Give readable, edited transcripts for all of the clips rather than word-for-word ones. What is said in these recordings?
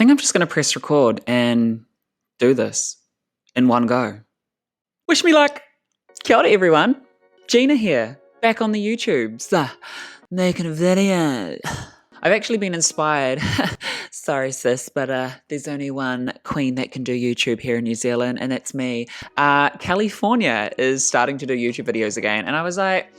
think I'm just going to press record and do this in one go. Wish me luck. Kia ora, everyone. Geena here, back on the YouTubes, making a video. I've actually been inspired. Sorry, sis, but there's only one queen that can do YouTube here in New Zealand, and that's me. California is starting to do YouTube videos again, and I was like,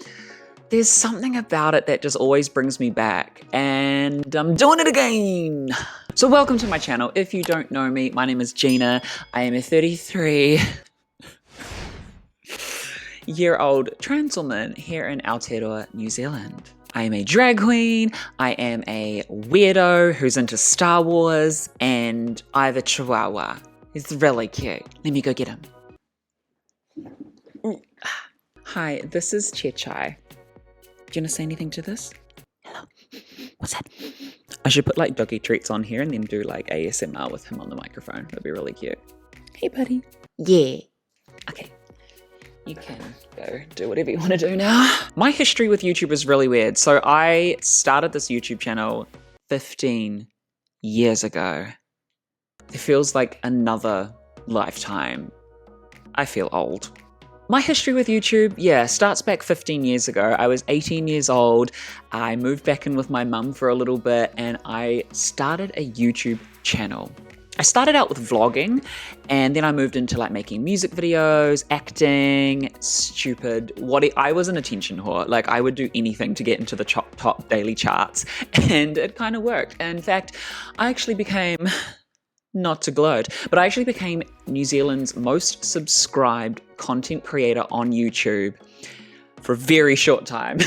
there's something about it that just always brings me back, and I'm doing it again. So welcome to my channel. If you don't know me, my name is Geena. I am a 33-year-old trans woman here in Aotearoa, New Zealand. I am a drag queen, I am a weirdo who's into Star Wars, and I have a chihuahua. He's really cute. Let me go get him. Hi, this is Chechai. Do you want to say anything to this? Hello. What's that? I should put like doggy treats on here and then do like ASMR with him on the microphone. That'd be really cute. Hey, buddy. Yeah. Okay. You can go do whatever you want to do now. My history with YouTube is really weird. So I started this YouTube channel 15 years ago. It feels like another lifetime. I feel old. My history with YouTube, starts back 15 years ago. I was 18 years old. I moved back in with my mum for a little bit and I started a YouTube channel. I started out with vlogging and then I moved into like making music videos, acting, I was an attention whore. Like I would do anything to get into the top daily charts and it kind of worked. In fact, I actually became, not to gloat, but I actually became New Zealand's most subscribed content creator on YouTube for a very short time.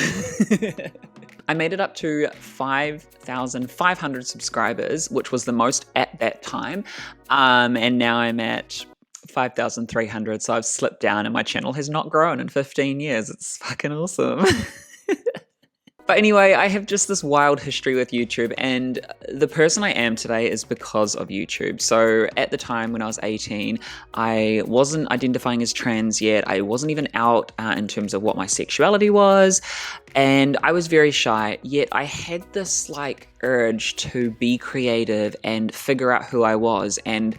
I made it up to 5,500 subscribers, which was the most at that time. And now I'm at 5,300, so I've slipped down and my channel has not grown in 15 years. It's fucking awesome. But anyway, I have just this wild history with YouTube, and the person I am today is because of YouTube. So at the time when I was 18, I wasn't identifying as trans yet. I wasn't even out in terms of what my sexuality was, and I was very shy, yet I had this like urge to be creative and figure out who I was, and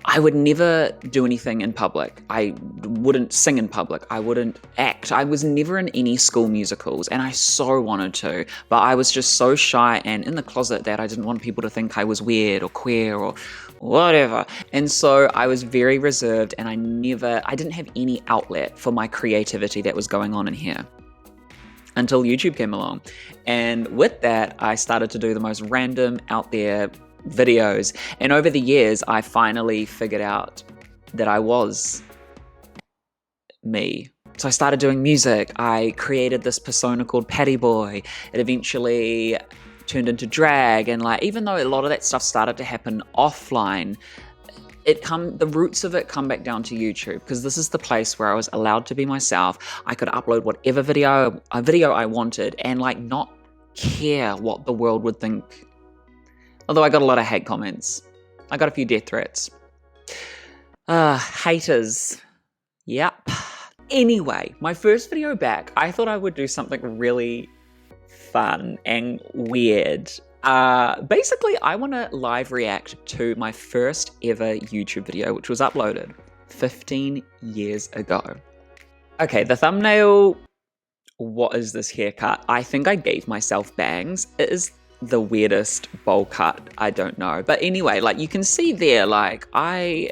I would never do anything in public. I wouldn't sing in public. I wouldn't act. I was never in any school musicals and I so wanted to, but I was just so shy and in the closet that I didn't want people to think I was weird or queer or whatever. And so I was very reserved and I didn't have any outlet for my creativity that was going on in here until YouTube came along. And with that, I started to do the most random out there videos, and over the years I finally figured out that I was me. So I started doing music. I created this persona called Patty Boy. It eventually turned into drag, and like even though a lot of that stuff started to happen offline, the roots of it come back down to YouTube, because this is the place where I was allowed to be myself. I could upload whatever video I wanted and like not care what the world would think. Although I got a lot of hate comments. I got a few death threats. Haters. Yep. Anyway, my first video back, I thought I would do something really fun and weird. Basically, I want to live react to my first ever YouTube video, which was uploaded 15 years ago. Okay, the thumbnail. What is this haircut? I think I gave myself bangs. It is the weirdest bowl cut, I don't know. But anyway, like you can see there, like I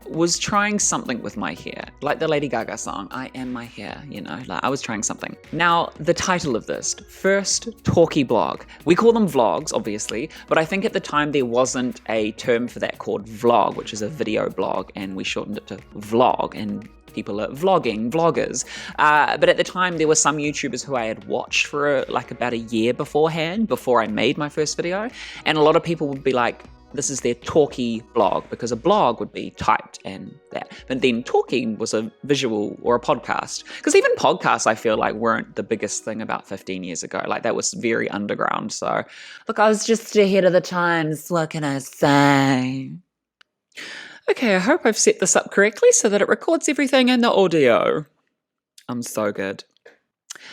was trying something with my hair. Like the Lady Gaga song, I am my hair, you know, like I was trying something. Now, the title of this, first talkie blog. We call them vlogs, obviously, but I think at the time there wasn't a term for that called vlog, which is a video blog, and we shortened it to vlog, and people are vloggers. But at the time, there were some YouTubers who I had watched for like about a year beforehand, before I made my first video. And a lot of people would be like, this is their talkie blog, because a blog would be typed and that. But then talking was a visual or a podcast. Because even podcasts, I feel like, weren't the biggest thing about 15 years ago. Like that was very underground. So look, I was just ahead of the times. What can I say? Okay, I hope I've set this up correctly so that it records everything in the audio. I'm so good.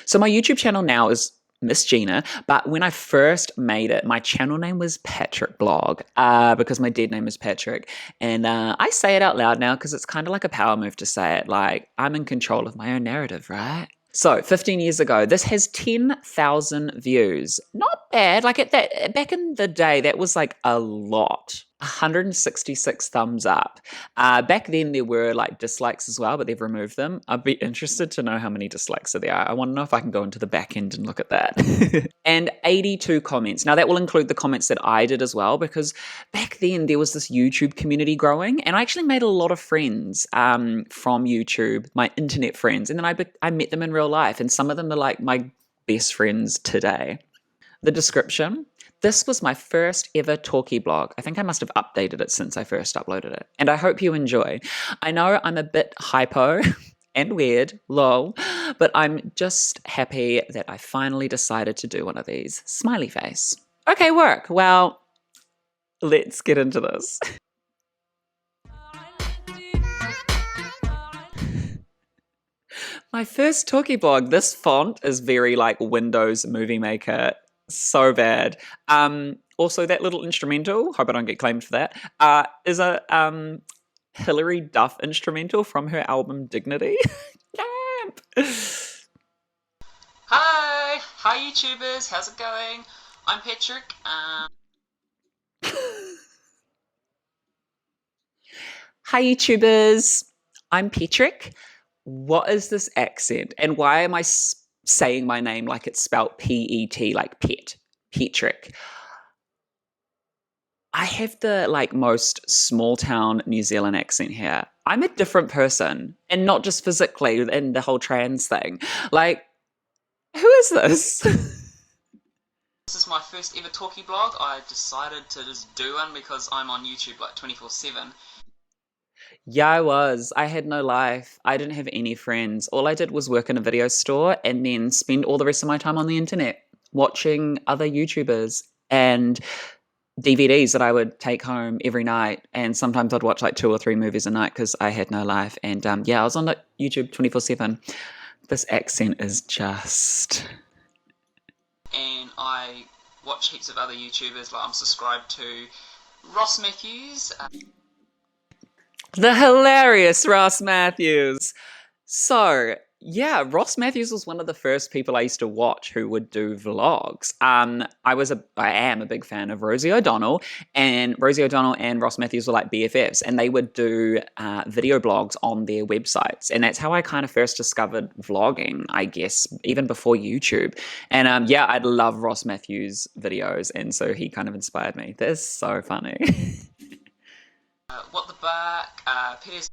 So my YouTube channel now is Miss Geena. But when I first made it, my channel name was Patrick Blog because my dead name is Patrick. And I say it out loud now because it's kind of like a power move to say it. Like, I'm in control of my own narrative, right? So, 15 years ago, this has 10,000 views. Not bad. Like at that back in the day, that was like a lot. 166 thumbs up. Back then, there were like dislikes as well, but they've removed them. I'd be interested to know how many dislikes are there. I want to know if I can go into the back end and look at that. And 82 comments. Now, that will include the comments that I did as well, because back then there was this YouTube community growing, and I actually made a lot of friends from YouTube, my internet friends, and then I met them in real life, and some of them are like my best friends today. The description. This was my first ever talkie blog. I think I must have updated it since I first uploaded it. And I hope you enjoy. I know I'm a bit hypo and weird, lol, but I'm just happy that I finally decided to do one of these. Smiley face. Okay, work. Well, let's get into this. My first talkie blog. This font is very like Windows Movie Maker. So bad. Also, that little instrumental, hope I don't get claimed for that, is a Hilary Duff instrumental from her album Dignity. Camp. Hi YouTubers, how's it going? I'm Patrick. Hi YouTubers, I'm Patrick. What is this accent? And why am I saying my name like it's spelt P-E-T, like pet? Patrick. I have the like most small town New Zealand accent here. I'm a different person, and not just physically and the whole trans thing. Like, who is this? This is my first ever talkie blog. I decided to just do one because I'm on YouTube like 24/7. Yeah, I was. I had no life. I didn't have any friends. All I did was work in a video store and then spend all the rest of my time on the internet watching other YouTubers and DVDs that I would take home every night. And sometimes I'd watch like 2 or 3 movies a night because I had no life. And yeah, I was on the YouTube 24/7. This accent is just... And I watch heaps of other YouTubers. Like I'm subscribed to Ross Matthews. The hilarious Ross Matthews. So, yeah, Ross Matthews was one of the first people I used to watch who would do vlogs. I am a big fan of Rosie O'Donnell, and Rosie O'Donnell and Ross Matthews were like BFFs, and they would do video blogs on their websites, and that's how I kind of first discovered vlogging, I guess, even before YouTube. And yeah, I'd love Ross Matthews' videos, and so he kind of inspired me. That's so funny. What the Bark, Peters.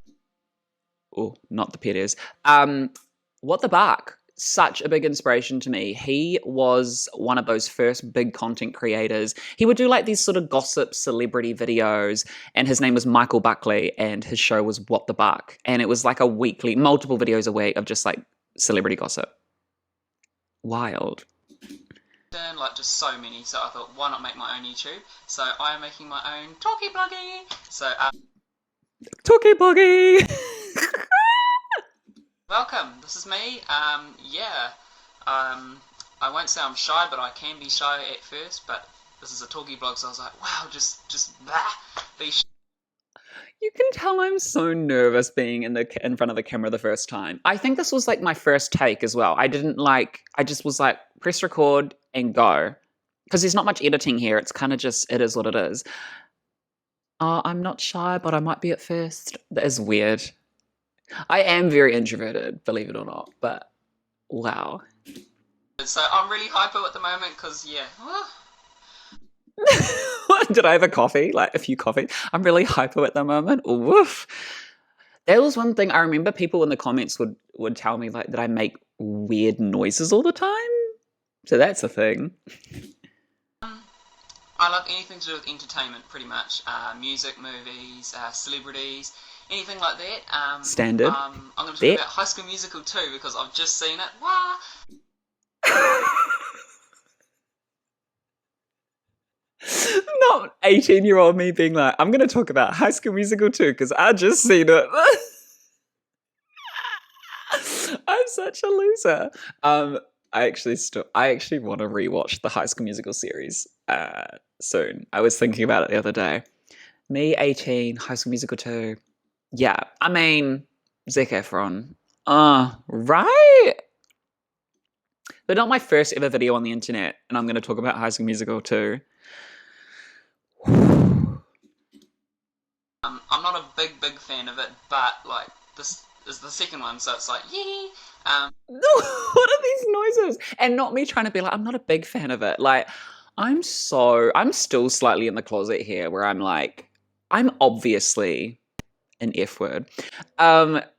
Oh, not the Peters. What the Bark? Such a big inspiration to me. He was one of those first big content creators. He would do like these sort of gossip celebrity videos, and his name was Michael Buckley, and his show was What the Bark. And it was like a weekly, multiple videos a week of just like celebrity gossip. Wild. Like just so many, so I thought, why not make my own YouTube? So I am making my own talkie bloggy. So Talkie bloggy. welcome. This is me. Yeah. I won't say I'm shy, but I can be shy at first. But this is a talkie blog, so I was like, wow, just be shy. You can tell I'm so nervous being in front of the camera the first time. I think this was like my first take as well. I just was like, press record and go. Because there's not much editing here. It's kind of just, it is what it is. I'm not shy, but I might be at first. That is weird. I am very introverted, believe it or not. But wow. So I'm really hyper at the moment because, yeah. Did I have a coffee? Like a few coffees? I'm really hyper at the moment. Woof. That was one thing I remember people in the comments would tell me like that I make weird noises all the time. So that's a thing. I love anything to do with entertainment, pretty much. Music, movies, celebrities, anything like that. Standard. I'm going to talk about High School Musical too because I've just seen it. Wah! Not 18-year-old me being like, I'm going to talk about High School Musical too because I just seen it. I'm such a loser. I actually want to rewatch the High School Musical series soon. I was thinking about it the other day. Me, 18, High School Musical 2. Yeah, I mean, Zac Efron. Right? But not my first ever video on the internet, and I'm going to talk about High School Musical 2. I'm not a big fan of it, but like this is the second one, so it's like yee. What are these noises? And not me trying to be like, I'm not a big fan of it. Like, I'm still slightly in the closet here where I'm like, I'm obviously an F word. But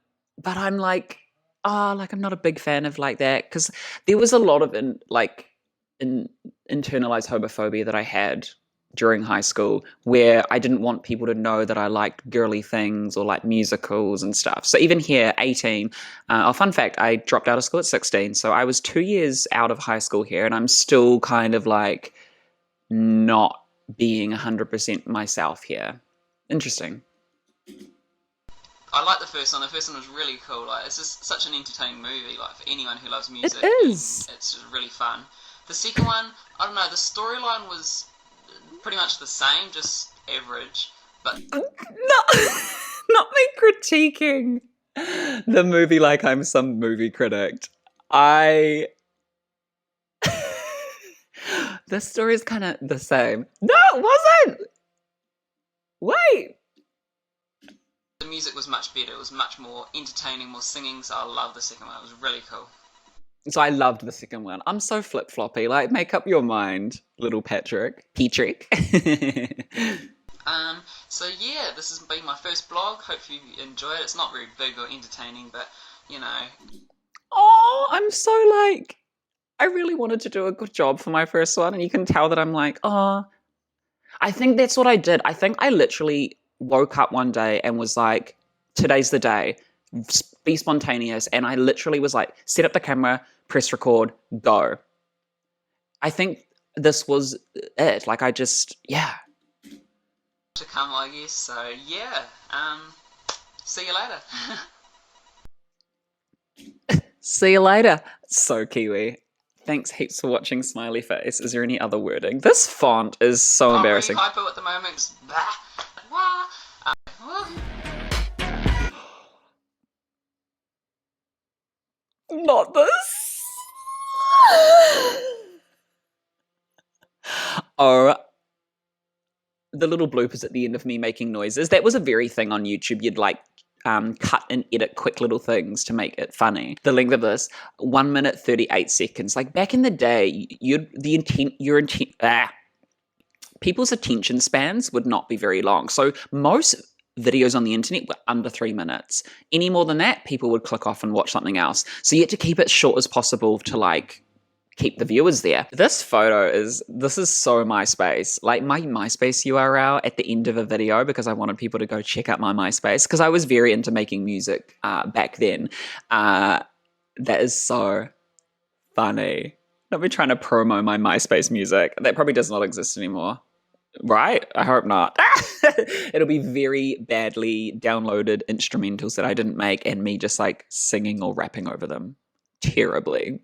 I'm like, like I'm not a big fan of like that because there was a lot of internalized homophobia that I had during high school where I didn't want people to know that I liked girly things or like musicals and stuff. So even here, 18, fun fact, I dropped out of school at 16. So I was 2 years out of high school here and I'm still kind of like not being 100% myself here. Interesting. I like the first one. The first one was really cool. Like it's just such an entertaining movie. Like for anyone who loves music, It is. it's just really fun. The second one, I don't know. The storyline was pretty much the same, just average. But No, not me critiquing the movie like I'm some movie critic. The story is kind of the same. No, it wasn't. Wait. the music was much better. It was much more entertaining, more singing. So I love the second one. It was really cool. So I loved the second one. I'm so flip floppy. Like, make up your mind, little Patrick. So yeah, this has been my first blog. Hope you enjoy it. It's not very big or entertaining, but you know. Oh, I'm so like, I really wanted to do a good job for my first one, and you can tell that I'm like, I think that's what I did. I think I literally woke up one day and was like, today's the day. Be spontaneous. And I literally was like, set up the camera, press record, go. I think this was it. Like, I just, yeah. To come, I guess. So yeah. See you later. See you later. So Kiwi. Thanks heaps for watching, smiley face. Is there any other wording? This font is so embarrassing. I'm really hyper at the moment. Just, Not this. Oh, the little bloopers at the end of me making noises. That was a very thing on YouTube. You'd like cut and edit quick little things to make it funny. The length of this, 1 minute 38 seconds. Like back in the day, people's attention spans would not be very long. So most videos on the internet were under 3 minutes. Any more than that, people would click off and watch something else. So you had to keep it short as possible to like keep the viewers there. This is so MySpace. Like my MySpace URL at the end of a video because I wanted people to go check out my MySpace because I was very into making music back then. That is so funny. I've been trying to promo my MySpace music. That probably does not exist anymore. Right? I hope not. It'll be very badly downloaded instrumentals that I didn't make and me just like singing or rapping over them terribly.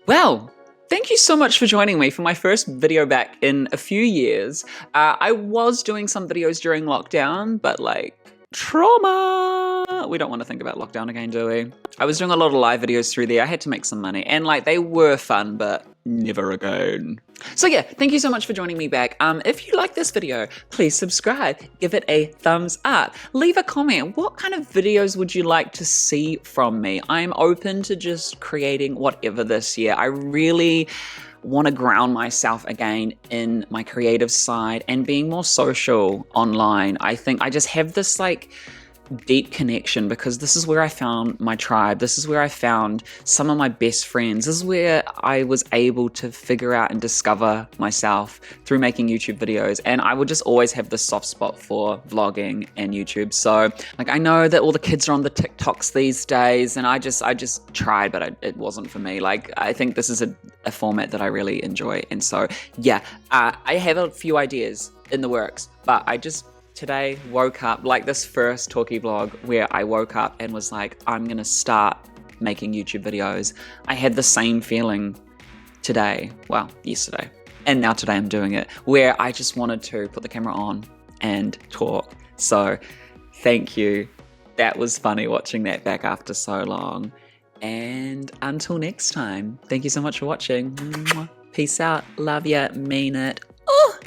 Well, thank you so much for joining me for my first video back in a few years. I was doing some videos during lockdown, but like, trauma! We don't want to think about lockdown again, do we? I was doing a lot of live videos through there. I had to make some money, and like, they were fun, but never again. So yeah, thank you so much for joining me back. If you like this video, please subscribe, give it a thumbs up, leave a comment. What kind of videos would you like to see from me? I'm open to just creating whatever this year. I really want to ground myself again in my creative side and being more social online. I think I just have this like deep connection because this is where I found my tribe. This is where I found some of my best friends. This is where I was able to figure out and discover myself through making YouTube videos. And I would just always have this soft spot for vlogging and YouTube. So like, I know that all the kids are on the TikToks these days and I just tried, but it wasn't for me. Like, I think this is a format that I really enjoy. And so, yeah, I have a few ideas in the works, but I just today woke up, like this first talkie vlog where I woke up and was like, I'm gonna start making YouTube videos. I had the same feeling today, well, yesterday, and now today I'm doing it, where I just wanted to put the camera on and talk. So thank you. That was funny watching that back after so long. And until next time, thank you so much for watching. Peace out. Love ya. Mean it. Oh!